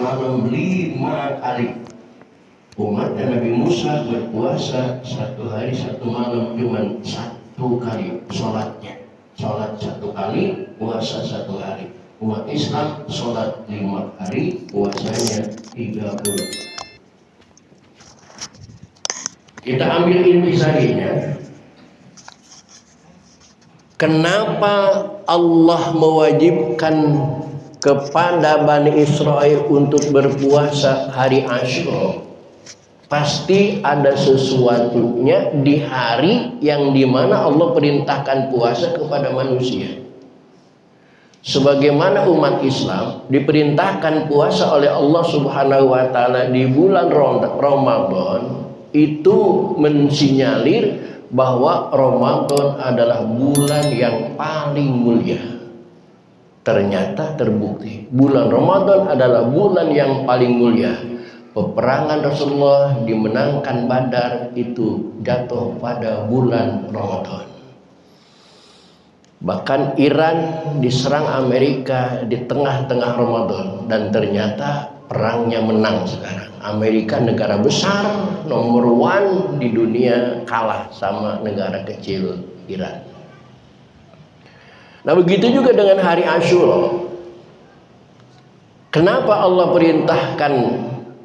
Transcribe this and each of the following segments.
malam 5 kali. Umat Nabi Musa berpuasa 1 hari 1 malam cuma 1 kali sholatnya. Sholat 1 kali, puasa 1 hari. Umat Islam sholat 5 hari, puasanya 30. Kita ambil intisarinya. Kenapa Allah mewajibkan kepada Bani Israel untuk berpuasa hari Asyura? Pasti ada sesuatunya di hari yang dimana Allah perintahkan puasa kepada manusia. Sebagaimana umat Islam diperintahkan puasa oleh Allah Subhanahu wa Ta'ala di bulan Ramadan, itu mensinyalir bahwa Ramadan adalah bulan yang paling mulia. Ternyata terbukti bulan Ramadan adalah bulan yang paling mulia. Peperangan Rasulullah dimenangkan Badar itu jatuh pada bulan Ramadan. Bahkan Iran diserang Amerika di tengah-tengah Ramadan, dan ternyata perangnya menang sekarang. Amerika negara besar nomor 1 di dunia kalah sama negara kecil Iran. Nah, begitu juga dengan hari Asyura. Kenapa Allah perintahkan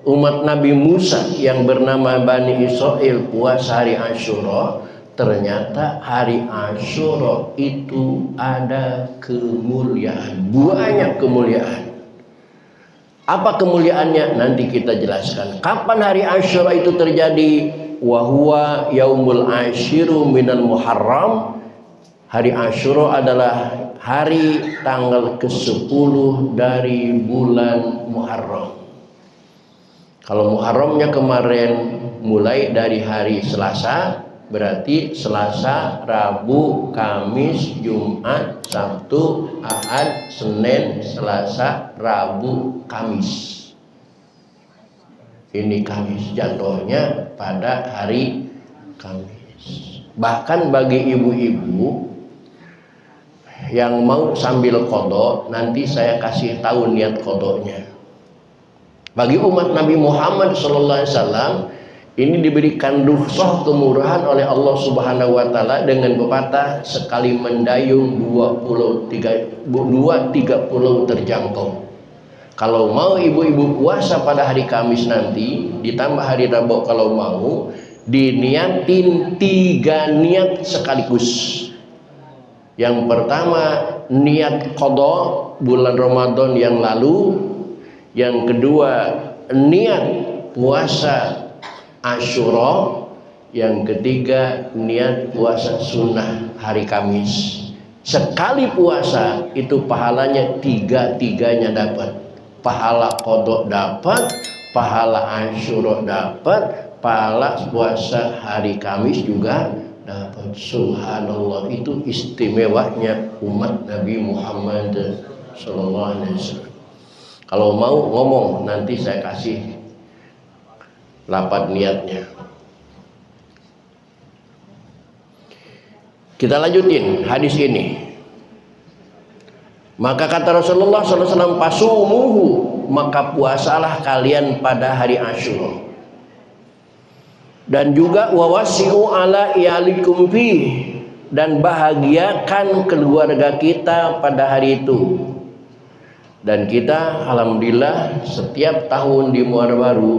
umat Nabi Musa yang bernama Bani Israel puasa hari Asyura? Ternyata hari Asyura itu ada kemuliaan, banyak kemuliaan. Apa kemuliaannya? Nanti kita jelaskan. Kapan hari Asyura itu terjadi? Wahuwa yaumul asyiru minal Muharram. Hari Asyura adalah hari tanggal ke-10 dari bulan Muharram. Kalau Muharramnya kemarin mulai dari hari Selasa, berarti Selasa, Rabu, Kamis, Jumat, Sabtu, Ahad, Senin, Selasa, Rabu, Kamis. Ini Kamis, jatuhnya pada hari Kamis. Bahkan bagi ibu-ibu yang mau sambil qadha, nanti saya kasih tahu niat qadhanya. Bagi umat Nabi Muhammad SAW, ini diberikan rukhsah kemurahan oleh Allah Subhanahu wa Ta'ala dengan pepatah sekali mendayung 2 pulau terjangkau. Kalau mau ibu-ibu puasa pada hari Kamis nanti, ditambah hari Rabu kalau mau, diniatin 3 niat sekaligus. Yang pertama, niat qadha bulan Ramadan yang lalu. Yang kedua, niat puasa Asyura. Yang ketiga, niat puasa sunnah hari Kamis. Sekali puasa itu pahalanya 3-tiganya dapat. Pahala qadha dapat, pahala Asyura dapat, pahala puasa hari Kamis juga dapat. Subhanallah, itu istimewanya umat Nabi Muhammad SAW. Kalau mau ngomong, nanti saya kasih lapat niatnya. Kita lanjutin hadis ini. Maka kata Rasulullah SAW, pasumuhu, maka puasalah kalian pada hari Asyura. Dan juga wawasi'u ala iyalikum fi, dan bahagiakan keluarga kita pada hari itu. Dan kita alhamdulillah setiap tahun di Muharram Baru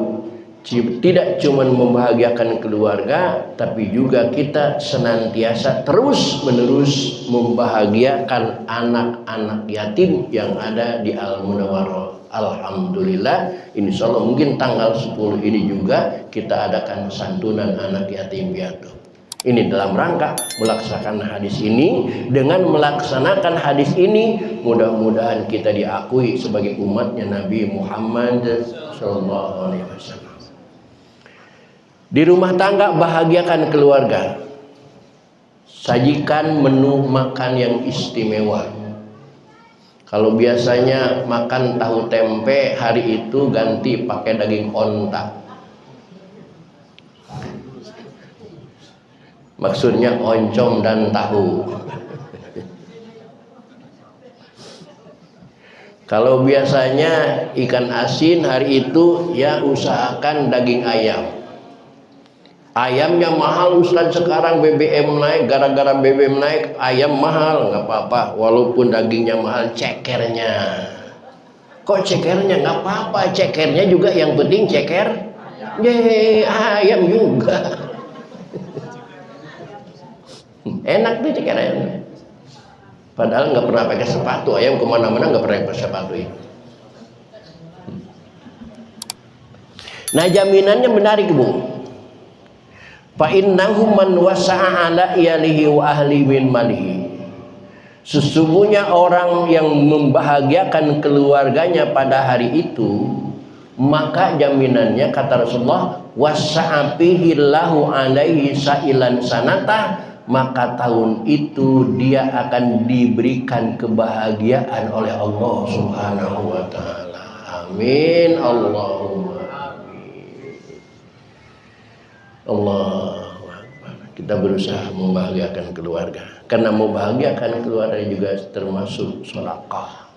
tidak cuma membahagiakan keluarga, tapi juga kita senantiasa terus menerus membahagiakan anak-anak yatim yang ada di Al-Munawwarah. Alhamdulillah, insyaallah mungkin tanggal 10 ini juga kita adakan santunan anak yatim piatu. Ini dalam rangka melaksanakan hadis ini. Dengan melaksanakan hadis ini, mudah-mudahan kita diakui sebagai umatnya Nabi Muhammad SAW. Di rumah tangga bahagiakan keluarga. Sajikan menu makan yang istimewa. Kalau biasanya makan tahu tempe, hari itu ganti pakai daging onta. Maksudnya oncom dan tahu. Kalau biasanya ikan asin, hari itu ya usahakan daging ayam. Ayamnya mahal Ustaz sekarang, BBM naik, gara-gara BBM naik ayam mahal. Nggak apa-apa, walaupun dagingnya mahal, cekernya. Kok cekernya? Nggak apa-apa, cekernya juga yang penting ceker. Ayam juga. Enak tuh ceker ayam. Padahal nggak pernah pakai sepatu, ayam kemana-mana nggak pernah pakai sepatu itu. Nah, jaminannya menarik, Bu. Fa innahu man wasa'a ala iyalihi wa ahli min malihi. Sesungguhnya orang yang membahagiakan keluarganya pada hari itu, maka jaminannya kata Rasulullah, wasa'a fihi lahu alaihi sa'ilan sanatah, maka tahun itu dia akan diberikan kebahagiaan oleh Allah Subhanahu wa taala. Amin. Allahumma Allah. Kita berusaha membahagiakan keluarga, karena membahagiakan keluarga juga termasuk sedekah.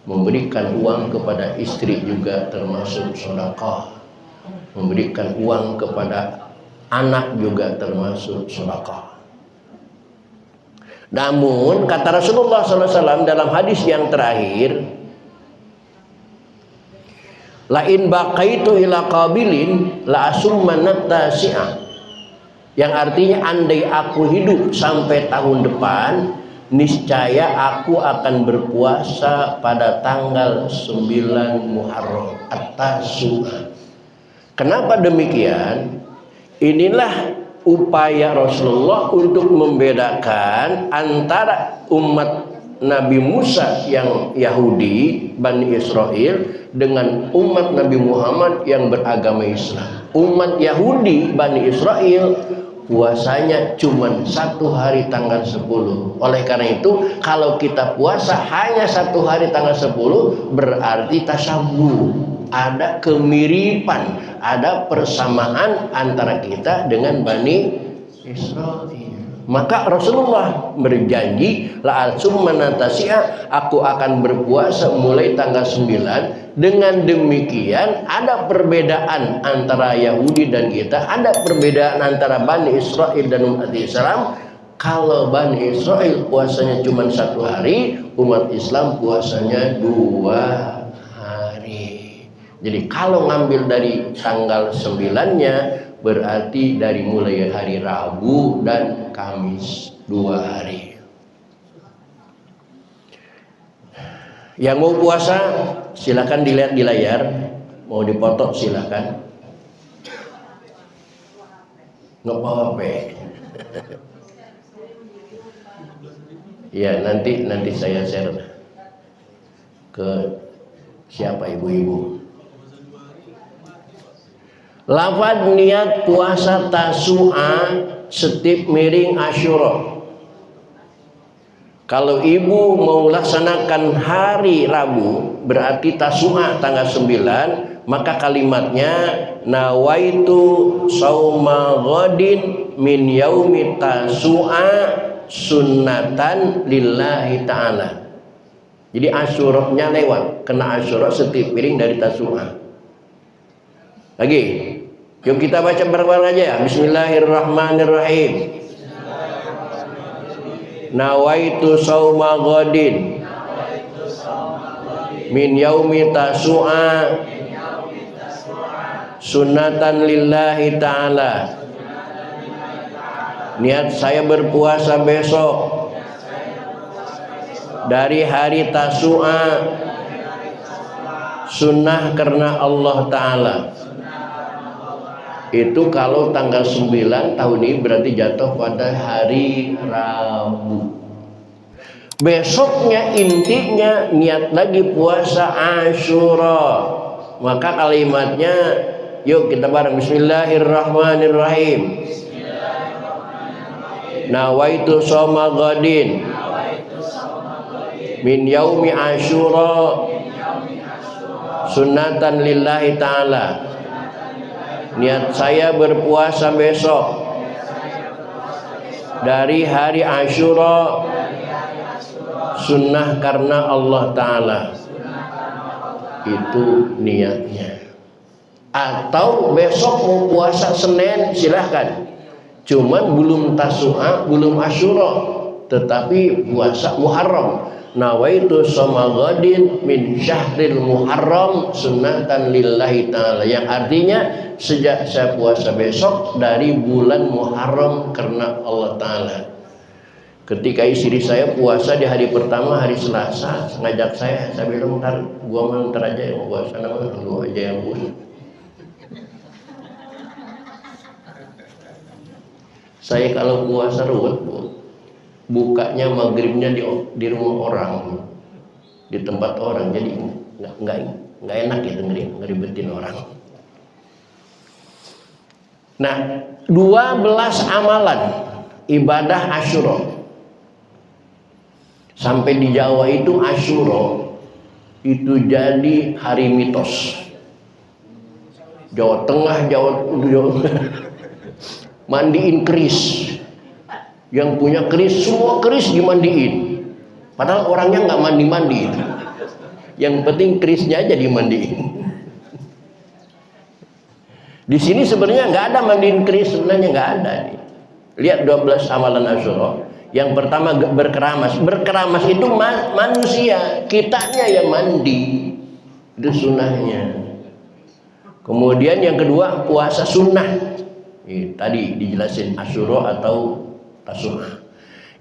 Memberikan uang kepada istri juga termasuk sedekah. Memberikan uang kepada anak juga termasuk sedekah. Namun kata Rasulullah SAW dalam hadis yang terakhir, la in baqaitu ila qabilin la asummanat tasi'ah, yang artinya andai aku hidup sampai tahun depan, niscaya aku akan berpuasa pada tanggal 9 Muharram at-Tasu'ah. Kenapa demikian? Inilah upaya Rasulullah untuk membedakan antara umat Nabi Musa yang Yahudi, Bani Israel, dengan umat Nabi Muhammad yang beragama Islam. Umat Yahudi, Bani Israel, puasanya cuma 1 hari tanggal 10. Oleh karena itu, kalau kita puasa hanya 1 hari tanggal 10, berarti tasyabuh. Ada kemiripan, ada persamaan antara kita dengan Bani Israel. Maka Rasulullah berjanji, la asummanatasi'a, aku akan berpuasa mulai tanggal 9. Dengan demikian ada perbedaan antara Yahudi dan kita, ada perbedaan antara Bani Israel dan umat Islam. Kalau Bani Israel puasanya cuma 1 hari, umat Islam puasanya 2 hari. Jadi kalau ngambil dari tanggal 9-nya, berarti dari mulai hari Rabu dan Kamis, 2 hari. Yang mau puasa silakan dilihat di layar, mau dipoto silakan. Nggak apa-apa. Ya, nanti saya share ke siapa ibu-ibu. Lafaz niat puasa Tasu'a setiap miring Asyura. Kalau ibu mau laksanakan hari Rabu, berarti Tasu'a tanggal 9, maka kalimatnya nawaitu sauma ghadin min yaumi Tasu'a sunnatan lillahi ta'ala. Jadi Asyuranya lewat, kena Asyura setiap piring dari Tasu'a. Lagi, yuk kita baca bareng-bareng aja ya. Bismillahirrahmanirrahim. Nawaitu sauma ghadin min yaumi Tasu'a sunnatan lillahi ta'ala. Niat saya berpuasa besok dari hari Tasu'a, sunnah karena Allah Ta'ala. Itu kalau tanggal 9 tahun ini berarti jatuh pada hari Rabu. Besoknya intinya niat lagi puasa Asyura. Maka kalimatnya, yuk kita bareng. Bismillahirrahmanirrahim. Nawaitu shauma ghadin min yaumi Asyura sunnatan lillahi ta'ala. Niat saya berpuasa besok dari hari Asyura, sunnah karena Allah Ta'ala. itu niatnya. Atau besok mau puasa Senin silahkan, cuman belum Tasu'a, belum Asyura, tetapi puasa Muharram. Nawaitu shoma ghadin min syahril Muharram sunnatan lillahi ta'ala, yang artinya sejak saya puasa besok dari bulan Muharram karena Allah Ta'ala. Ketika istri saya puasa di hari pertama, hari Selasa, ngajak saya bilang, ntar gua ntar aja yang puasa, namanya lu aja yang puasa. Saya kalau puasa ruwet, bukanya maghribnya di rumah orang, di tempat orang, jadi nggak enak gitu ngeribetin orang. Nah, 12 amalan ibadah Asyura. Sampai di Jawa itu Asyura itu jadi hari mitos. Jawa Tengah, Jawa mandiin keris. Yang punya keris, semua keris dimandiin. Padahal orangnya nggak mandi-mandi itu. Yang penting kerisnya aja dimandiin. Di sini sebenarnya nggak ada mandiin keris, sebenarnya nggak ada. Lihat 12 amalan Asyura. Yang pertama berkeramas. Berkeramas itu manusia, kitanya yang mandi. Itu sunnahnya. Kemudian yang kedua puasa sunnah. Tadi dijelasin Asyura atau Tasu'a.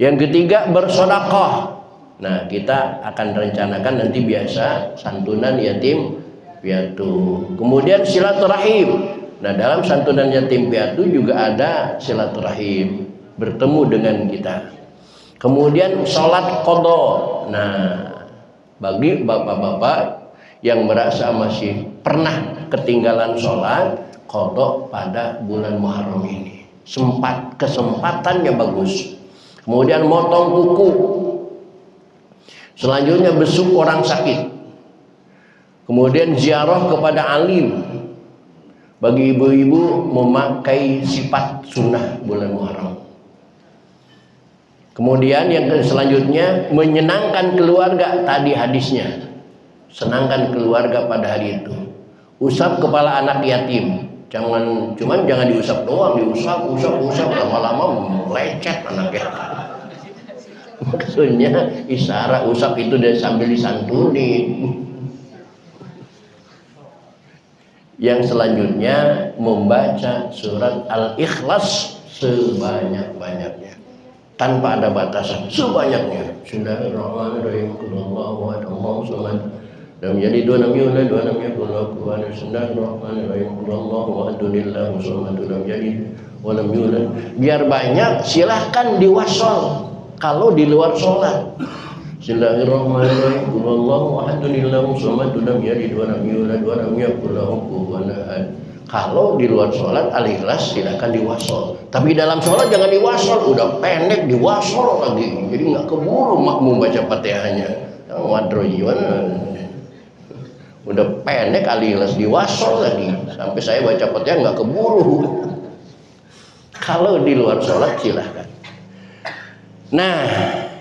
Yang ketiga bersedekah. Nah, kita akan rencanakan nanti biasa santunan yatim piatu. Kemudian silaturahim. Nah, dalam santunan yatim piatu juga ada silaturahim, bertemu dengan kita. Kemudian sholat qadha. Nah, bagi bapak-bapak yang merasa masih pernah ketinggalan sholat qadha pada bulan Muharram ini, kesempatannya bagus. Kemudian motong kuku. Selanjutnya besuk orang sakit. Kemudian ziarah kepada alim. Bagi ibu-ibu memakai sifat sunnah bulan Muharram. Kemudian yang selanjutnya menyenangkan keluarga, tadi hadisnya. Senangkan keluarga pada hari itu. Usap kepala anak yatim. Cuman jangan diusap doang, diusap lama-lama lecet anaknya. Maksudnya isyarat usap itu dan sambil disantuni. Yang selanjutnya membaca surat Al-Ikhlas sebanyak-banyaknya, tanpa ada batasan, sebanyaknya. Bismillahirrahmanirrahim. Qulhuwallahu ahad, Allahu samad. Lam yalid wa lam yulad wa lam yakul lahu kufuwan ahad. Bismillahirrahmanirrahim. Qulhuwallahu ahad, Allahu samad. Lam yalid wa lam yulad. Biar banyak, silahkan diwasol kalau di luar sholat. Bismillahirrahmanirrahim. Qulhuwallahu ahad, Allahu samad. Lam yalid wa lam yulad wa lam yakul lahu kufuwan ahad. Kalau di luar sholat Al-Ikhlas silahkan diwasol. Tapi dalam sholat jangan diwasol, udah pendek diwasol lagi. Jadi nggak keburu makmum baca Fatihahnya. Yang wadrojiwan udah pendek Al-Ikhlas diwasol lagi. Sampai saya baca Fatihah nggak keburu. Kalau di luar sholat silahkan. Nah,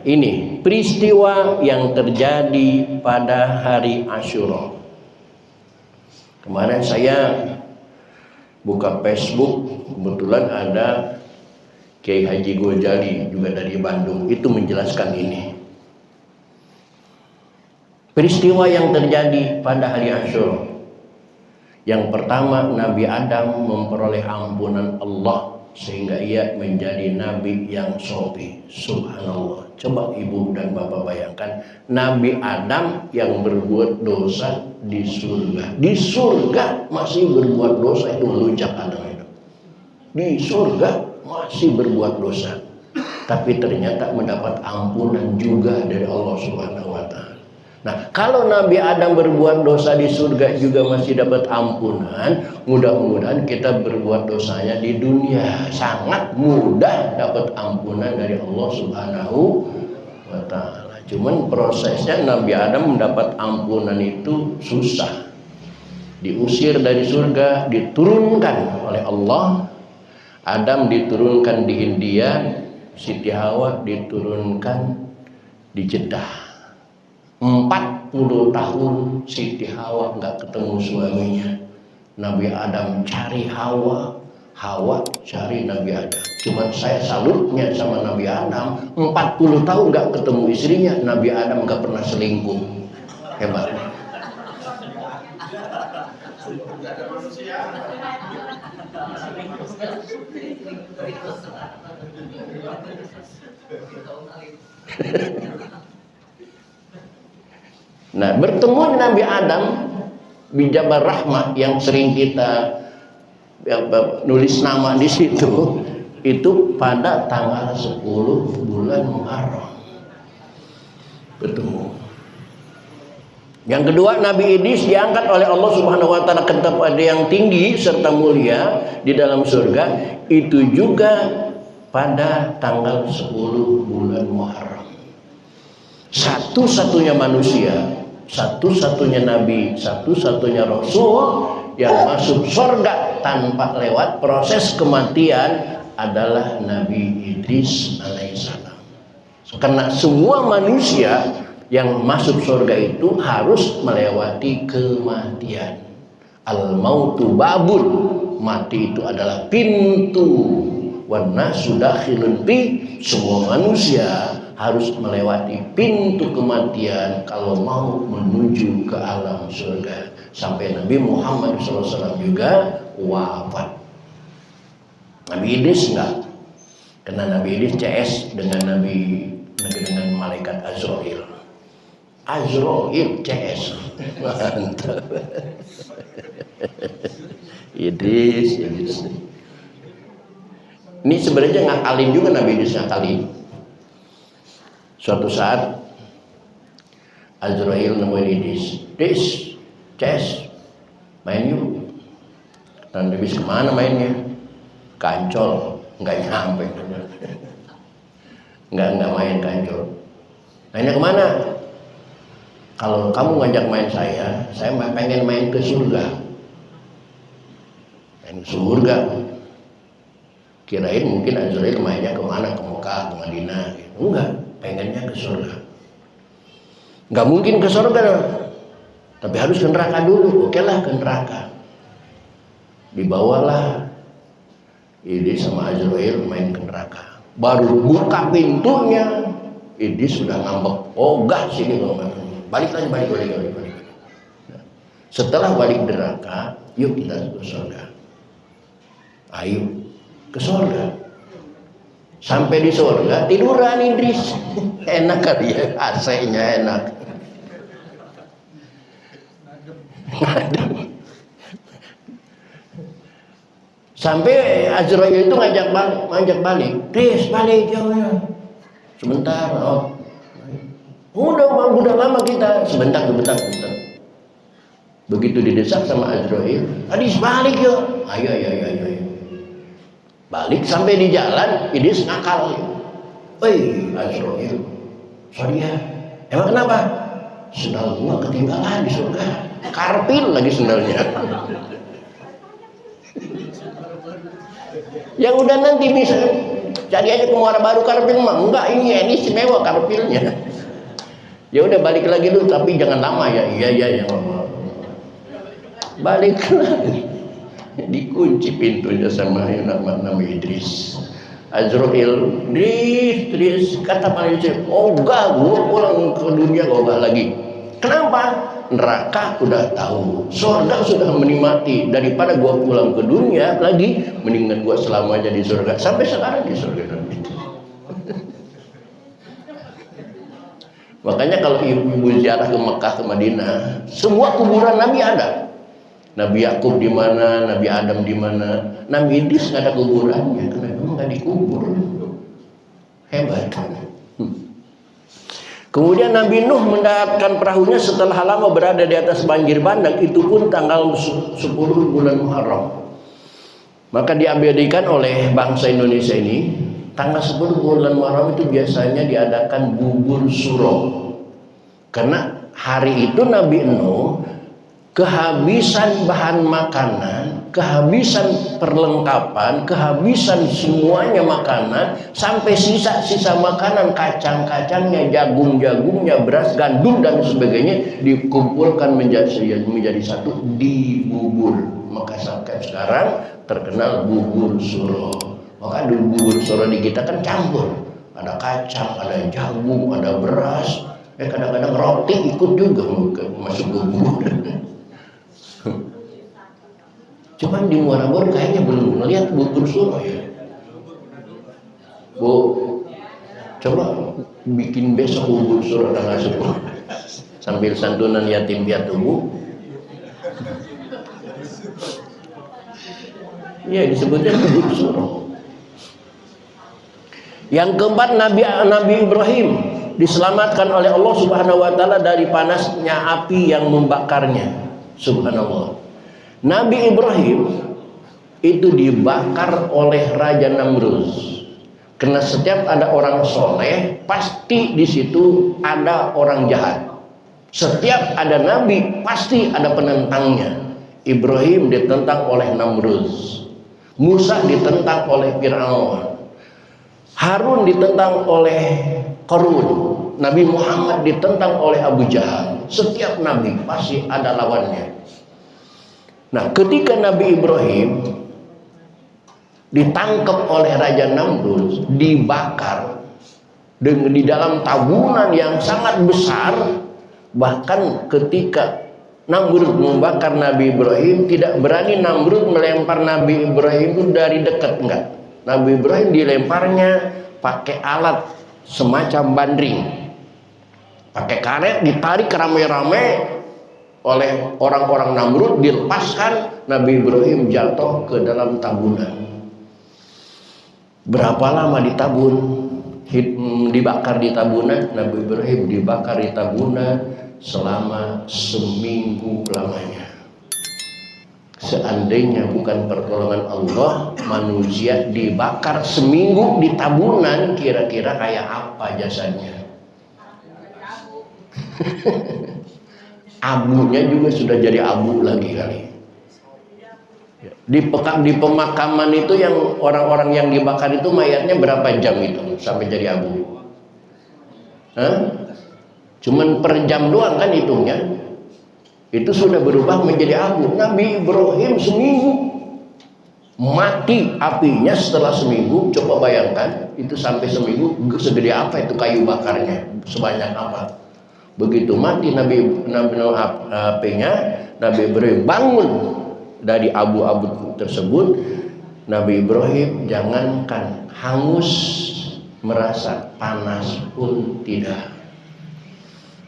ini peristiwa yang terjadi pada hari Asyura. Kemarin saya buka Facebook, kebetulan ada Kiai Haji Ghazali juga dari Bandung, itu menjelaskan ini. Peristiwa yang terjadi pada hari Asyura. Yang pertama, Nabi Adam memperoleh ampunan Allah sehingga ia menjadi nabi yang sofi. Subhanallah. Coba ibu dan bapak bayangkan, Nabi Adam yang berbuat dosa di surga masih berbuat dosa, itu melunjak Adam itu. Di surga masih berbuat dosa, tapi ternyata mendapat ampunan juga dari Allah Subhanahu wa Ta'ala. Nah, kalau Nabi Adam berbuat dosa di surga juga masih dapat ampunan, mudah-mudahan kita berbuat dosanya di dunia sangat mudah dapat ampunan dari Allah Subhanahu wa Ta'ala. Cuman prosesnya Nabi Adam mendapat ampunan itu susah. Diusir dari surga, diturunkan oleh Allah. Adam diturunkan di India, Siti Hawa diturunkan di Jeddah. 40 tahun Siti Hawa nggak ketemu suaminya. Nabi Adam cari Hawa, Hawa cari Nabi Adam. Cuman saya salutnya sama Nabi Adam, 40 tahun nggak ketemu istrinya, Nabi Adam nggak pernah selingkuh. Hebat. Nah, bertemu Nabi Adam di Jabal Rahmah yang sering kita nulis nama di situ, itu pada tanggal 10 bulan Muharram bertemu. Yang kedua, Nabi Idris diangkat oleh Allah Subhanahu wa taala ke tempat yang tinggi serta mulia di dalam surga, itu juga pada tanggal 10 bulan Muharram. Satu-satunya manusia, satu-satunya nabi, satu-satunya rasul yang masuk surga tanpa lewat proses kematian adalah Nabi Idris alaihissalam. Karena semua manusia yang masuk surga itu harus melewati kematian. Al-mautu babun, mati itu adalah pintu. Wan nasu dakhilun fi, semua manusia harus melewati pintu kematian kalau mau menuju ke alam surga. Sampai Nabi Muhammad SAW juga wafat. Nabi Idris enggak, karena Nabi Idris CS dengan malaikat Azrail. Azrail CS. Mantap. Idris. Ini sebenarnya ngakalin juga, Nabi Idris ngakalin. Suatu saat Azrail nemuin Idris. Idris, CS, main yuk. Dan Idris kemana mainnya? Kancol, nggak nyampe. Nggak main kancol. Mainnya kemana? Kalau kamu ngajak main saya pengen main ke surga. Main ke surga. Kirain mungkin Azrail mainnya kemana? Ke Mekah, ke Madinah. Enggak, pengennya ke surga. Enggak mungkin ke surga, tapi harus ke neraka dulu. Oke lah, ke neraka. Dibawalah Idris sama Azrail main ke neraka. Baru buka pintunya, Idris sudah ngambek. Oh enggak, sini balik lagi. Nah, setelah balik neraka, yuk kita ke surga. Ayo ke surga. Sampai di surga tiduran Idris. Enak kali ya, AC-nya enak. Sampai Azrail itu ngajak balik. Idris balik jauhnya. Sebentar. Udah lama kita. Sebentar. Begitu didesak sama Azrail, Idris balik yuk. Ayo. Balik sampai di jalan, Idris nakal. Woi Azrail, sorry ya. Emang kenapa? Sendal gua ketinggalan di surga. Karpil lagi sendalnya. Yang udah nanti bisa cari aja ke Muara Baru karpil mah. Enggak, ini istimewa karpilnya. Ya udah balik lagi dulu, tapi jangan lama ya. Iya. Balik lagi. Dikunci pintunya sama nama Idris. Azrail, Idris kata manusia, enggak, gua pulang ke dunia enggak lagi. Kenapa? Neraka udah tahu, surga sudah menikmati. Daripada gua pulang ke dunia lagi, mendingan gua selamanya di surga. Sampai sekarang di surga. Makanya kalau ibu ziarah ke Mekah, ke Madinah, semua kuburan Nabi ada. Nabi Yakub di mana, Nabi Adam di mana, Nabi Idris nggak ada kuburannya, karena memang nggak dikubur. Hebat. Kemudian Nabi Nuh mendaratkan perahunya setelah lama berada di atas banjir bandang, itu pun tanggal 10 bulan Muharram. Maka diabadikan oleh bangsa Indonesia ini, tanggal 10 bulan Muharram itu biasanya diadakan bubur suro. Karena hari itu Nabi Nuh kehabisan bahan makanan, kehabisan perlengkapan, kehabisan semuanya makanan, sampai sisa-sisa makanan, kacang-kacangnya, jagung-jagungnya, beras, gandum dan sebagainya dikumpulkan menjadi satu di bubur. Maka sampai sekarang terkenal bubur suro. Maka bubur suro di kita kan campur, ada kacang, ada jagung, ada beras, kadang-kadang roti ikut juga masuk bubur. Cuman di Muara Baru kayaknya belum melihat bubur suro ya. Bu, coba bikin besok bubur suro tanggal 10 sambil santunan yatim piatu, Bu. Iya, disebutnya bubur suro. Yang keempat, Nabi Ibrahim diselamatkan oleh Allah Subhanahu wa taala dari panasnya api yang membakarnya. Subhanallah. Nabi Ibrahim itu dibakar oleh Raja Namrus. Karena setiap ada orang soleh, pasti di situ ada orang jahat. Setiap ada nabi, pasti ada penentangnya. Ibrahim ditentang oleh Namrus, Musa ditentang oleh Fir'aun, Harun ditentang oleh Qarun, Nabi Muhammad ditentang oleh Abu Jahal. Setiap nabi pasti ada lawannya. Nah, ketika Nabi Ibrahim ditangkap oleh Raja Namrus, dibakar di dalam tabunan yang sangat besar, bahkan ketika Namrud membakar Nabi Ibrahim, tidak berani Namrud melempar Nabi Ibrahim itu dari dekat, enggak. Nabi Ibrahim dilemparnya pakai alat semacam bandring, pakai karet, ditarik rame-rame oleh orang-orang Namrud, dilepaskan, Nabi Ibrahim jatuh ke dalam tabunan. Berapa lama ditabun, dibakar di tabunan? Nabi Ibrahim dibakar di tabunan selama seminggu lamanya. Seandainya bukan pertolongan Allah, manusia dibakar seminggu di tabunan, kira-kira kayak apa jasanya? Abunya juga sudah jadi abu lagi kali. Di pemakaman itu yang orang-orang yang dibakar itu mayatnya berapa jam itu sampai jadi abu? Cuman per jam doang kan hitungnya. Itu sudah berubah menjadi abu. Nabi Ibrahim seminggu mati apinya, setelah seminggu, coba bayangkan itu sampai seminggu segede apa itu kayu bakarnya, sebanyak apa. Begitu mati Nabi apinya, Nabi Ibrahim bangun dari abu-abu tersebut. Nabi Ibrahim jangankan hangus, merasa panas pun tidak.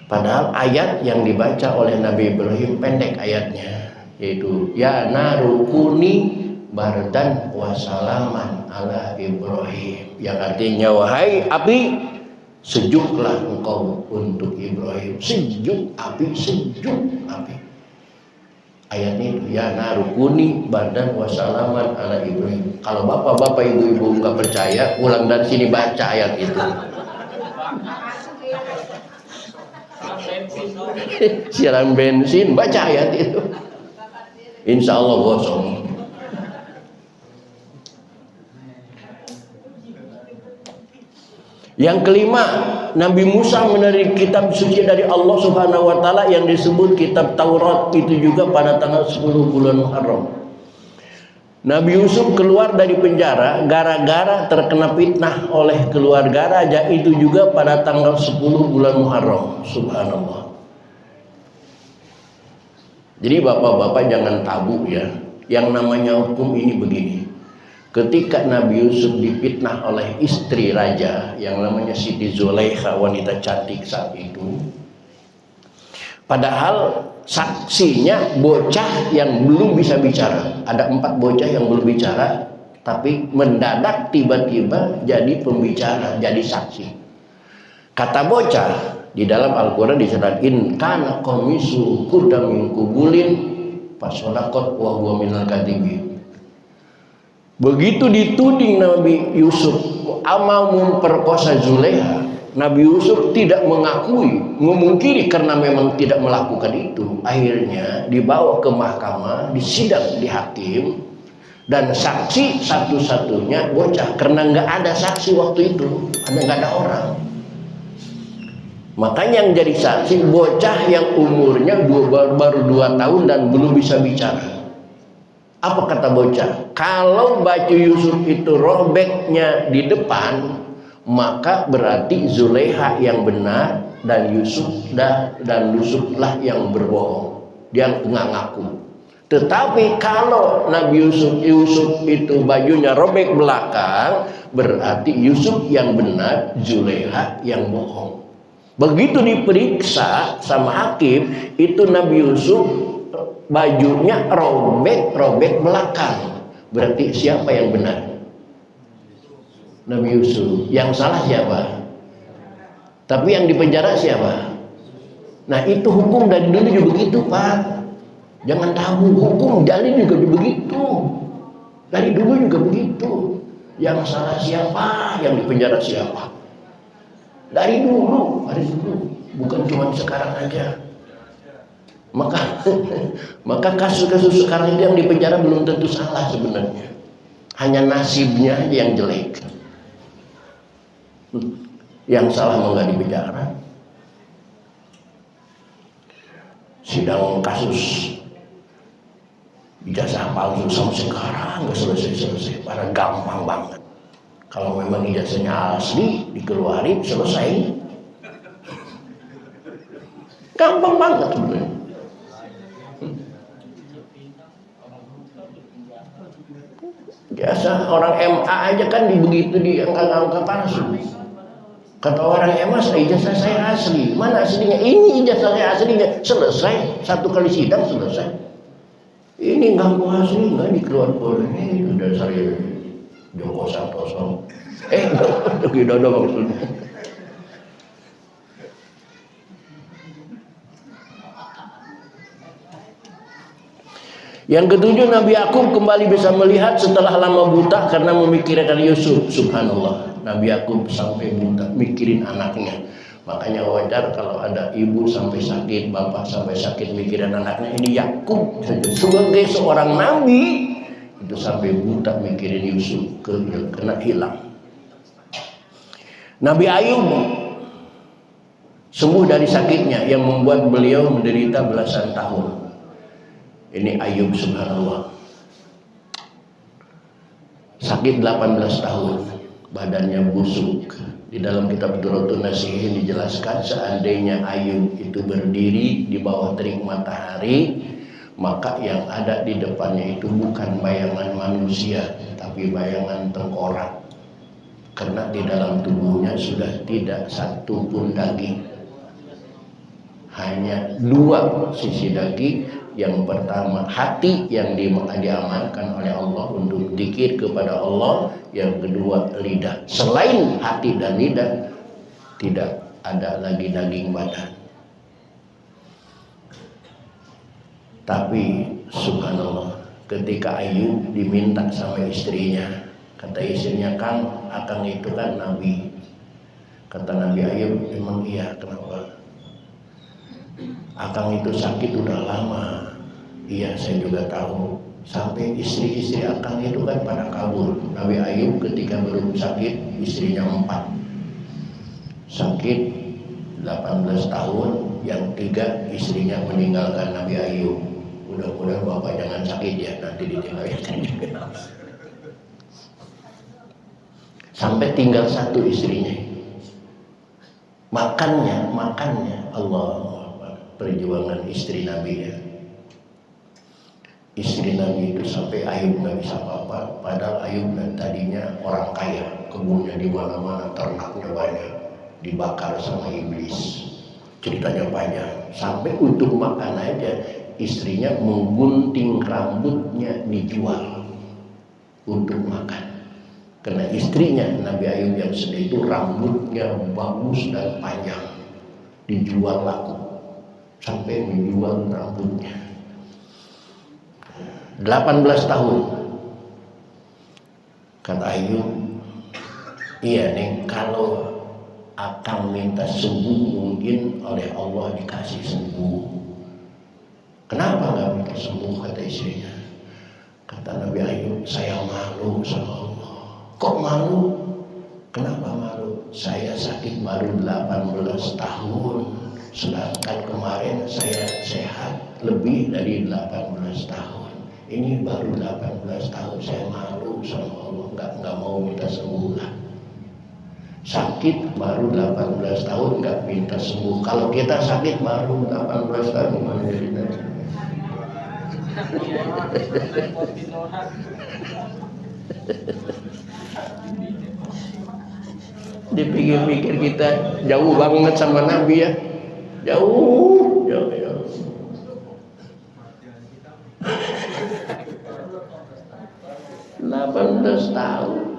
Padahal ayat yang dibaca oleh Nabi Ibrahim pendek ayatnya, yaitu ya narukuni bardan wasalaman ala Ibrahim, yang artinya wahai api, sejuklah engkau untuk Ibrahim. Sejuk api, sejuk api. Ayatnya itu ya narukuni bardan wasalaman ala Ibrahim. Kalau bapak-bapak ibu-ibu nggak percaya, ulang dari sini baca ayat itu. Siram bensin, baca ayat itu. Insya Allah gosong. Yang kelima, Nabi Musa menerima kitab suci dari Allah Subhanahu wa taala yang disebut kitab Taurat, itu juga pada tanggal 10 bulan Muharram. Nabi Yusuf keluar dari penjara gara-gara terkena fitnah oleh keluarga raja, itu juga pada tanggal 10 bulan Muharram. Subhanallah. Jadi bapak-bapak jangan tabu ya. Yang namanya hukum ini begini. Ketika Nabi Yusuf difitnah oleh istri raja yang namanya Siti Zulaikha, wanita cantik saat itu, padahal saksinya bocah yang belum bisa bicara. Ada 4 bocah yang belum bicara, tapi mendadak tiba-tiba jadi pembicara, jadi saksi. Kata bocah di dalam Al-Quran disebut kana qamisu qudda min qubulin fasadaqat wa huwa minal kadhibin. Begitu dituding Nabi Yusuf mau memperkosa Zulaikha, Nabi Yusuf tidak mengakui, memungkiri karena memang tidak melakukan itu. Akhirnya dibawa ke mahkamah, disidang di hakim, dan saksi satu-satunya bocah karena nggak ada saksi waktu itu, nggak ada orang. Makanya yang jadi saksi bocah yang umurnya baru 2 tahun dan belum bisa bicara. Apa kata bocah? Kalau baju Yusuf itu robeknya di depan, maka berarti Zulaiha yang benar dan Yusuflah yang berbohong. Dia nggak ngaku. Tetapi kalau Nabi Yusuf itu bajunya robek belakang, berarti Yusuf yang benar, Zulaiha yang bohong. Begitu diperiksa sama hakim, itu Nabi Yusuf bajunya robek belakang. Berarti siapa yang benar? Nabi Yusuf. Yang salah siapa? Tapi yang dipenjara siapa? Nah, itu hukum dari dulu juga begitu, Pak. Jangan tabu, hukum dari juga begitu. Dari dulu juga begitu. Yang salah siapa? Yang dipenjara siapa? Dari dulu, bukan cuma sekarang aja. Maka kasus-kasus sekarang itu yang dipenjara belum tentu salah sebenarnya. Hanya nasibnya yang jelek. Yang salah mau nggak dipenjara. Sidang kasus ijazah palsu sampai sekarang nggak selesai. Padahal gampang banget. Kalau memang ijazahnya asli, dikeluarin, selesai. Gampang banget sebenarnya. Biasa orang MA aja kan begitu diangkat-angkat palsu. Kata orang MA, ijazah saya asli. Mana aslinya? Ini ijazah saya aslinya. Selesai, 1 kali sidang selesai. Ini nggak asli, nggak dikeluarkan. Ini udah saya Joko Santoso. Tidak ada maksudnya. Yang ketujuh, Nabi Yakub kembali bisa melihat setelah lama buta karena memikirkan Yusuf. Subhanallah, Nabi Yakub sampai buta mikirin anaknya. Makanya wajar kalau ada ibu sampai sakit, bapak sampai sakit mikirin anaknya. Ini Yakub sebagai seorang nabi itu sampai buta mikirin Yusuf kena hilang. Nabi Ayub sembuh dari sakitnya yang membuat beliau menderita belasan tahun. Ini Ayub, subhanallah. Sakit 18 tahun, badannya busuk. Di dalam kitab Durratun Nasihin dijelaskan seandainya Ayub itu berdiri di bawah terik matahari, maka yang ada di depannya itu bukan bayangan manusia, tapi bayangan tengkorak. Karena di dalam tubuhnya sudah tidak satu pun daging. Hanya 2 sisi daging. Yang pertama hati yang diamankan oleh Allah untuk zikir kepada Allah. Yang kedua lidah. Selain hati dan lidah tidak ada lagi daging badan. Tapi subhanallah, ketika Ayub diminta sama istrinya, kata istrinya, Akang itu kan nabi. Kata Nabi Ayub, emang iya, kenapa? Akang itu sakit udah lama. Iya, saya juga tahu. Sampai istri-istri Akang itu kan pada kabur. Nabi Ayub ketika belum sakit, istrinya 4. Sakit 18 tahun, yang 3 istrinya meninggalkan Nabi Ayub. Mudah-mudahan bapak jangan sakit ya, nanti ditinggalkan juga. Sampai tinggal 1 istrinya. Makannya Allah, perjuangan istri Nabi ya. Istri Nabi itu sampai Ayub nggak bisa apa-apa. Padahal Ayub tadinya orang kaya, kebunnya di mana-mana, ternaknya banyak, dibakar sama iblis. Ceritanya panjang. Sampai untuk makan aja istrinya menggunting rambutnya dijual untuk makan. Karena istrinya Nabi Ayub yang sedih itu rambutnya bagus dan panjang, dijual laku. Sampai menjual rambutnya 18 tahun. Kata Ayub, iya nih, kalau Akang minta sembuh, mungkin oleh Allah dikasih sembuh. Kenapa nggak minta sembuh, kata istrinya. Kata Nabi Ayub, saya malu sama Allah. Kok malu? Kenapa malu? Saya sakit baru 18 tahun, sedangkan kemarin saya sehat lebih dari 18 tahun. Ini baru 18 tahun, saya malu sama Allah, nggak mau minta sembuh lah. Sakit baru 18 tahun nggak minta sembuh. Kalau kita sakit baru 18 tahun gimana ceritanya? Dipikir-pikir kita jauh banget sama Nabi ya. Jauh. 18 tahun.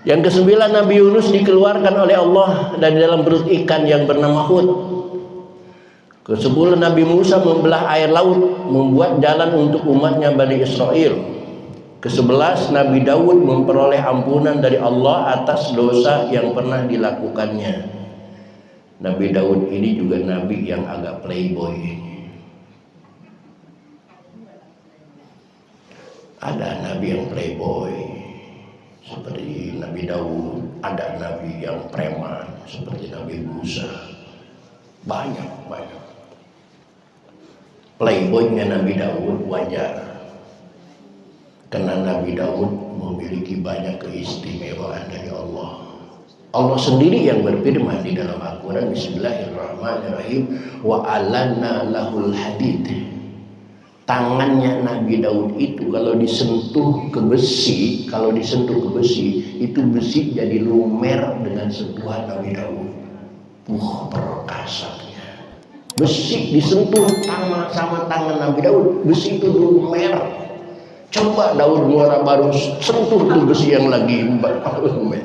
Yang kesembilan, Nabi Yunus dikeluarkan oleh Allah dari dalam perut ikan yang bernama Hud. Kesepuluh, Nabi Musa membelah air laut, membuat jalan untuk umatnya Bani Israel. Kesebelas, Nabi Daud memperoleh ampunan dari Allah atas dosa yang pernah dilakukannya. Nabi Daud ini juga nabi yang agak playboy. Ada nabi yang playboy seperti Nabi Daud, ada nabi yang preman seperti Nabi Musa. Banyak. Playboynya Nabi Daud wajar, karena Nabi Daud memiliki banyak keistimewaan dari Allah. Allah sendiri yang berfirman di dalam Al-Quran, Bismillahirrahmanirrahim, wa alanna lahul hadid. Tangannya Nabi Daud itu kalau disentuh ke besi, itu besi jadi lumer dengan sentuhan Nabi Daud. Perkasanya. Besi disentuh sama tangan Nabi Daud, besi itu lumer. Coba Daud muara baru sentuh tuh besi yang lagi lumer.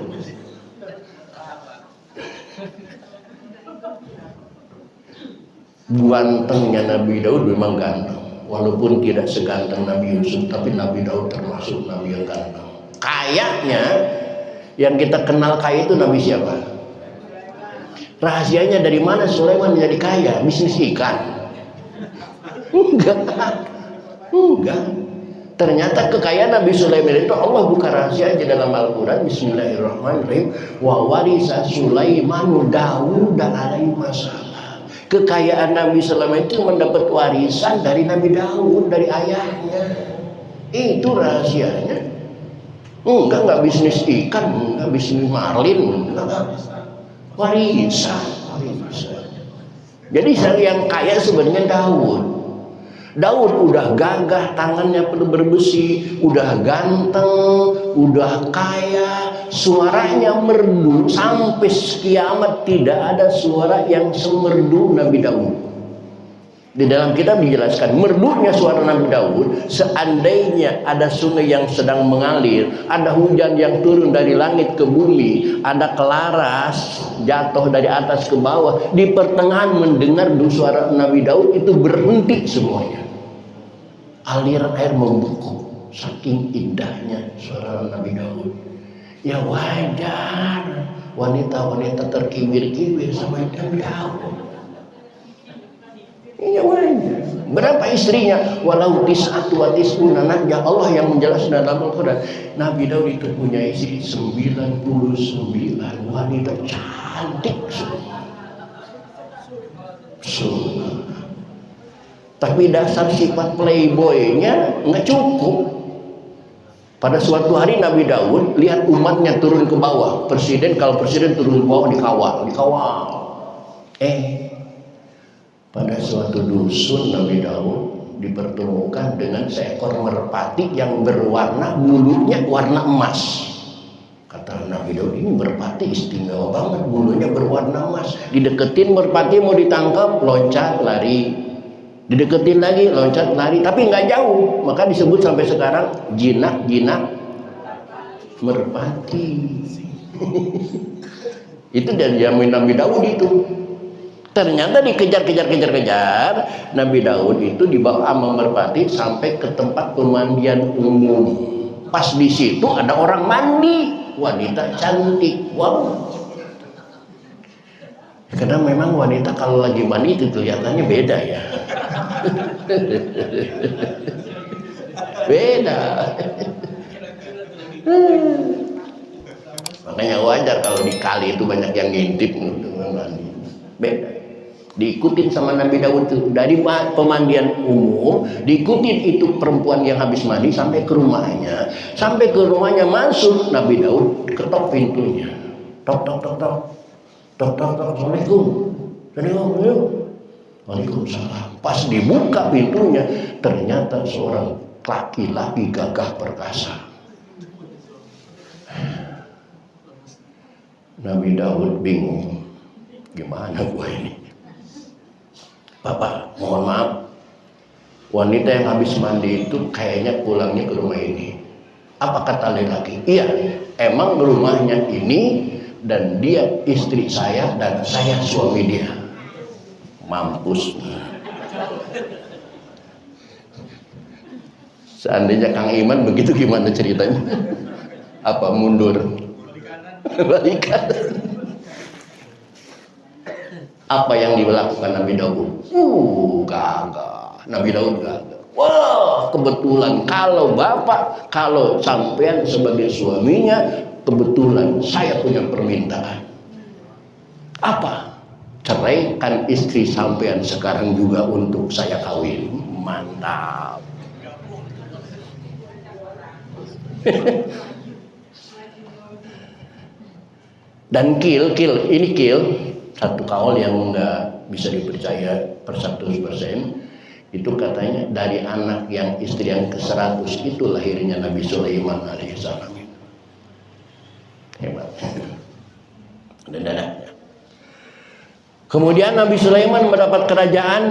Gantengnya Nabi Daud memang ganteng, walaupun tidak seganteng Nabi Yusuf, tapi Nabi Daud termasuk nabi yang ganteng. Kayaknya yang kita kenal kaya itu Nabi siapa? Rahasianya dari mana Sulaiman menjadi kaya? Bisnis ikan? Enggak. Ternyata kekayaan Nabi Sulaiman itu Allah buka rahasianya dalam Al-Quran. Bismillahirrahmanirrahim. Wa warisa Sulaimanu Daud dan alaihi masalah. Kekayaan Nabi Sulaiman itu mendapat warisan dari Nabi Daud, dari ayahnya. Itu rahasianya. Enggak bisnis ikan, enggak bisnis marlin, enggak. Warisan. Jadi yang kaya sebenarnya Daud. Daud udah gagah, tangannya penuh berbesi, udah ganteng, udah kaya, suaranya merdu, sampai kiamat tidak ada suara yang semerdu Nabi Daud. Di dalam kitab dijelaskan merdunya suara Nabi Daud, seandainya ada sungai yang sedang mengalir, ada hujan yang turun dari langit ke bumi, ada kelaras jatuh dari atas ke bawah, di pertengahan mendengar suara Nabi Daud itu berhenti semuanya. Aliran air membeku, saking indahnya suara Nabi Daud. Ya wajar wanita-wanita terkiwir-kiwir sama Nabi Daud. Ya wajar. Berapa istrinya? Walau tis'atu wa tis'una najah. Allah yang menjelaskan dalam Al-Quran, Nabi Daud itu punya istri 99 wanita cantik semua. Tapi dasar sifat playboynya nggak cukup. Pada suatu hari Nabi Daud lihat umatnya turun ke bawah. Kalau presiden turun ke bawah dikawal. Pada suatu dusun Nabi Daud dipertemukan dengan seekor merpati yang berwarna, bulunya warna emas. Kata Nabi Daud, ini merpati istimewa banget, bulunya berwarna emas. Dideketin merpati mau ditangkap, loncat lari. Dideketin lagi, loncat lari, tapi nggak jauh, maka disebut sampai sekarang jinak merpati. Itu dari zaman Nabi Daud itu. Ternyata dikejar-kejar, Nabi Daud itu dibawa sama merpati sampai ke tempat pemandian umum. Pas di situ ada orang mandi, wanita cantik. Wow. Karena memang wanita kalau lagi mandi itu kelihatannya beda ya. Beda. Makanya wajar kalau di kali itu banyak yang ngintip mandi. Beda. Diikutin sama Nabi Daud itu dari pemandian umum, diikutin itu perempuan yang habis mandi sampai ke rumahnya. Sampai ke rumahnya masuk, Nabi Daud ketok pintunya. Tok tok tok tok. Tok tok tok. Assalamualaikum. Assalamualaikum. Waalaikumsalam. Pas dibuka pintunya, ternyata seorang laki-laki gagah perkasa. Nabi Daud bingung. Gimana gua ini? Bapak, mohon maaf, wanita yang habis mandi itu kayaknya pulangnya ke rumah ini. Apa kata lelaki? Iya, emang rumahnya ini dan dia istri saya dan saya suami dia. Mampus. Seandainya Kang Iman begitu gimana ceritanya? Apa mundur? Balikan. Apa yang dilakukan Nabi Daud? Gagah. Nabi Daud gagah. Wah, kebetulan kalau bapak, kalau sampean sebagai suaminya, kebetulan saya punya permintaan. Apa? Ceraikan istri sampean sekarang juga untuk saya kawin. Mantap. Dan ini satu kaul yang nggak bisa dipercaya per 100%. Itu katanya dari anak yang istri yang ke-100 itu lahirnya Nabi Sulaiman alaihissalam. Hebat. Dan dadanya. Kemudian Nabi Sulaiman mendapat kerajaan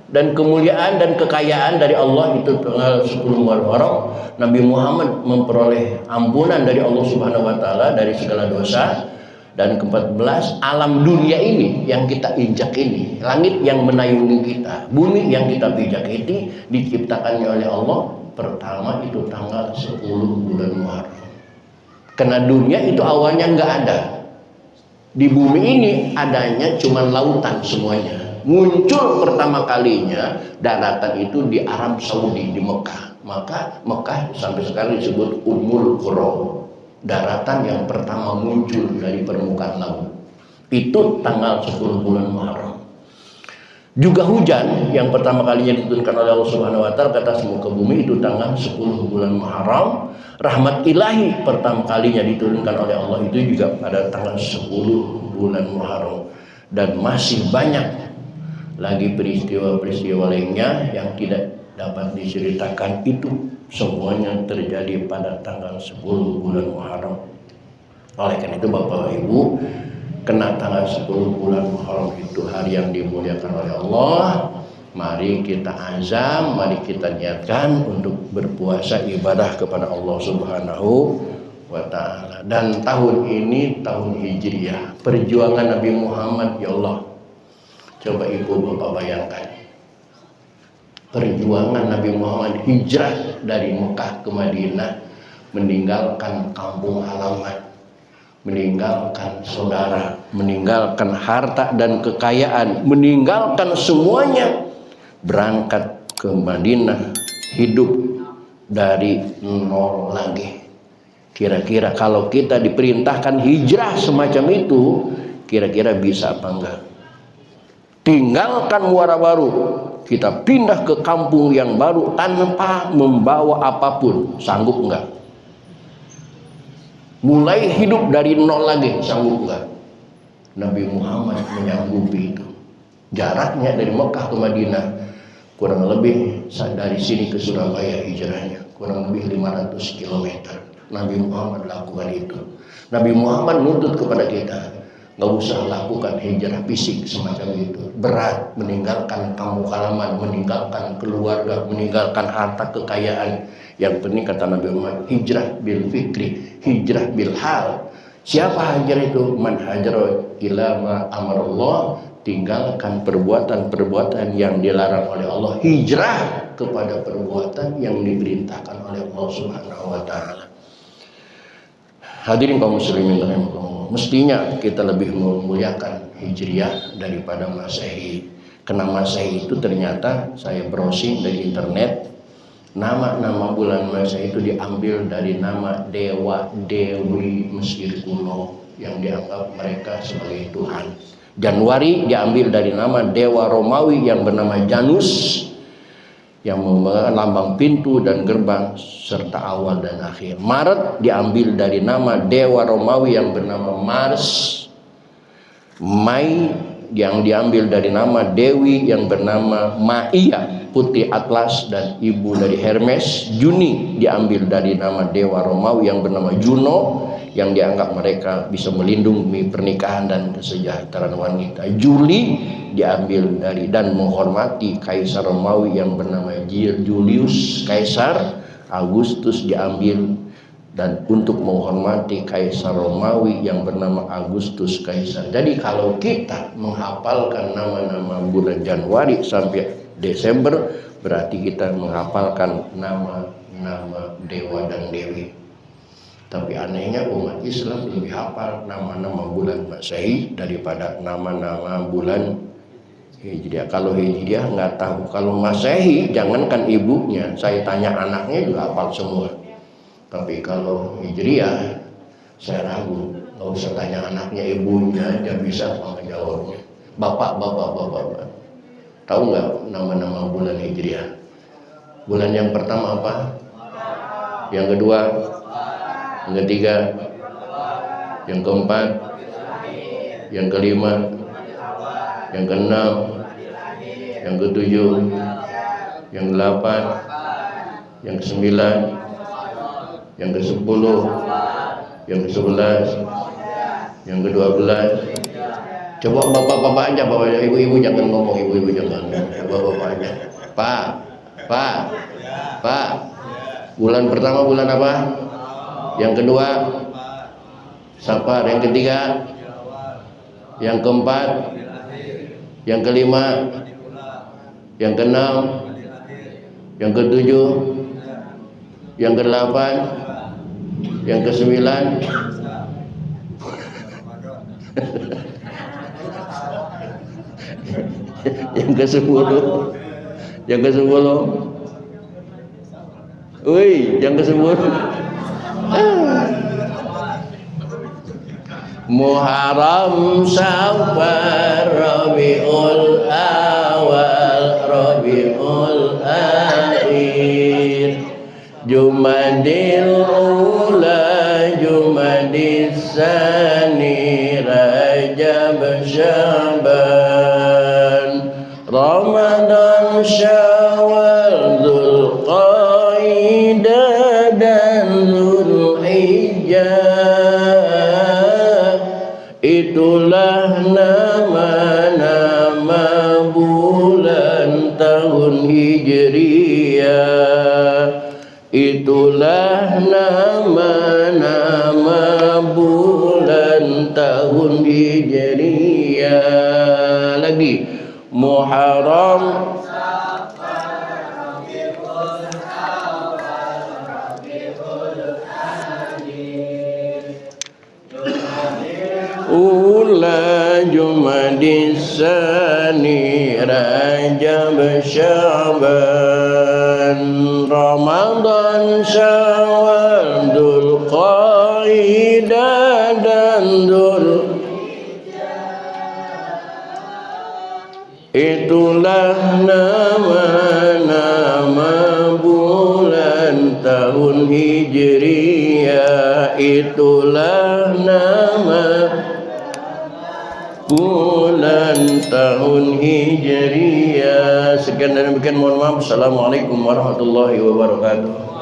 dan kemuliaan dan kekayaan dari Allah itu tanggal 10 Muharram. Nabi Muhammad memperoleh ampunan dari Allah Subhanahu wa taala dari segala dosa. Dan ke-14, alam dunia ini yang kita injak ini, langit yang menayungi kita, bumi yang kita pijak ini diciptakannya oleh Allah pertama itu tanggal 10 bulan Muharram. Karena dunia itu awalnya nggak ada. Di bumi ini adanya cuma lautan semuanya. Muncul pertama kalinya daratan itu di Arab Saudi, di Mekah. Maka Mekah sampai sekarang disebut Ummul Qura. Daratan yang pertama muncul dari permukaan laut itu tanggal 10 bulan Muharram. Juga hujan yang pertama kalinya diturunkan oleh Allah Subhanahu wa taala ke atas muka bumi itu tanggal 10 bulan Muharram. Rahmat ilahi pertama kalinya diturunkan oleh Allah itu juga pada tanggal 10 bulan Muharram. Dan masih banyak lagi peristiwa-peristiwa lainnya yang tidak dapat diceritakan, itu semuanya terjadi pada tanggal 10 bulan Muharram. Oleh karena itu Bapak Ibu, kena tanggal 10 bulan Muharram itu hari yang dimuliakan oleh Allah. Mari kita azam, mari kita niatkan untuk berpuasa ibadah kepada Allah Subhanahu wa taala. Dan tahun ini tahun Hijriah, perjuangan Nabi Muhammad, ya Allah. Coba Ibu Bapak bayangkan. Perjuangan Nabi Muhammad hijrah dari Mekah ke Madinah, meninggalkan kampung halaman, meninggalkan saudara, meninggalkan harta dan kekayaan, meninggalkan semuanya, berangkat ke Madinah, hidup dari nol lagi. Kira-kira kalau kita diperintahkan hijrah semacam itu, kira-kira bisa apa enggak? Tinggalkan muara baru, kita pindah ke kampung yang baru tanpa membawa apapun, sanggup enggak? Mulai hidup dari nol lagi, sanggup enggak? Nabi Muhammad menyanggupi itu. Jaraknya dari Mekah ke Madinah kurang lebih dari sini ke Surabaya hijrahnya kurang lebih 500 km. Nabi Muhammad lakukan itu. Nabi Muhammad nuntut kepada kita, nggak usah lakukan hijrah fisik semacam itu. Berat, meninggalkan kampung halaman, meninggalkan keluarga, meninggalkan harta kekayaan. Yang penting kata Nabi Muhammad, hijrah bil fikri, hijrah bil hal. Siapa hajar itu? Man hajara ila ma amarallah tinggalkan perbuatan-perbuatan yang dilarang oleh Allah, hijrah kepada perbuatan yang diperintahkan oleh Allah Subhanahu wa taala. Hadirin kaum muslimin rahimakumullah, mestinya kita lebih memuliakan Hijriah daripada Masehi. Karena Masehi itu ternyata saya browsing dari internet, nama-nama bulan Masehi itu diambil dari nama dewa dewi Mesir kuno yang dianggap mereka sebagai Tuhan. Januari diambil dari nama dewa Romawi yang bernama Janus, yang melambang pintu dan gerbang serta awal dan akhir. Maret diambil dari nama dewa Romawi yang bernama Mars. Mai yang diambil dari nama dewi yang bernama Maia, putri Atlas dan ibu dari Hermes. Juni diambil dari nama dewa Romawi yang bernama Juno, yang dianggap mereka bisa melindungi pernikahan dan kesejahteraan wanita. Juli diambil dari dan menghormati kaisar Romawi yang bernama Julius Kaisar. Agustus diambil dan untuk menghormati kaisar Romawi yang bernama Agustus Kaisar. Jadi kalau kita menghafalkan nama-nama bulan Januari sampai Desember, berarti kita menghafalkan nama-nama dewa dan dewi. Tapi anehnya umat Islam lebih hafal nama-nama bulan Masehi daripada nama-nama bulan Hijriah. Kalau Hijriah nggak tahu, kalau Masehi jangankan ibunya, saya tanya anaknya juga hafal semua. Tapi kalau Hijriah saya ragu, nggak usah tanya anaknya, ibunya aja bisa menjawabnya. Bapak, tahu nggak nama-nama bulan Hijriah? Bulan yang pertama apa? Yang kedua? Yang ketiga, yang keempat, yang kelima, yang keenam, yang ketujuh, yang kedelapan, yang kesembilan, yang kesepuluh, yang kesebelas, yang kedua-belas. Coba bapak-bapak aja, bapak, ibu-ibu jangan ngomong, ibu-ibu jangan, bapak-bapak aja. Pak, bulan pertama bulan apa? Yang kedua Safar, yang ketiga, yang keempat, yang kelima, yang keenam, yang ketujuh, yang kedelapan, yang kesembilan, yang kesepuluh, yang ke-10. Wih, yang ke-10. Muharram, Safar, Rabiul Awal, Rabiul Akhir, Jumadil Ula, Jumadil Tsani, Rajab, Syaban, Ramadan, Syawal, Dzulqa'dah dan Dzulhijjah. Itulah nama-nama bulan tahun Hijriah. Itulah nama-nama bulan tahun Hijriah. Lagi Muharram, Ula, Jumadil Tsani, Rajab, Syaban, Ramadan, Syawal, Dzulqa'dah dan Itulah nama-nama bulan tahun Hijriah. Itulah nama bulan tahun Hijriah. Sekian dan demikian, mohon maaf. Assalamualaikum warahmatullahi wabarakatuh.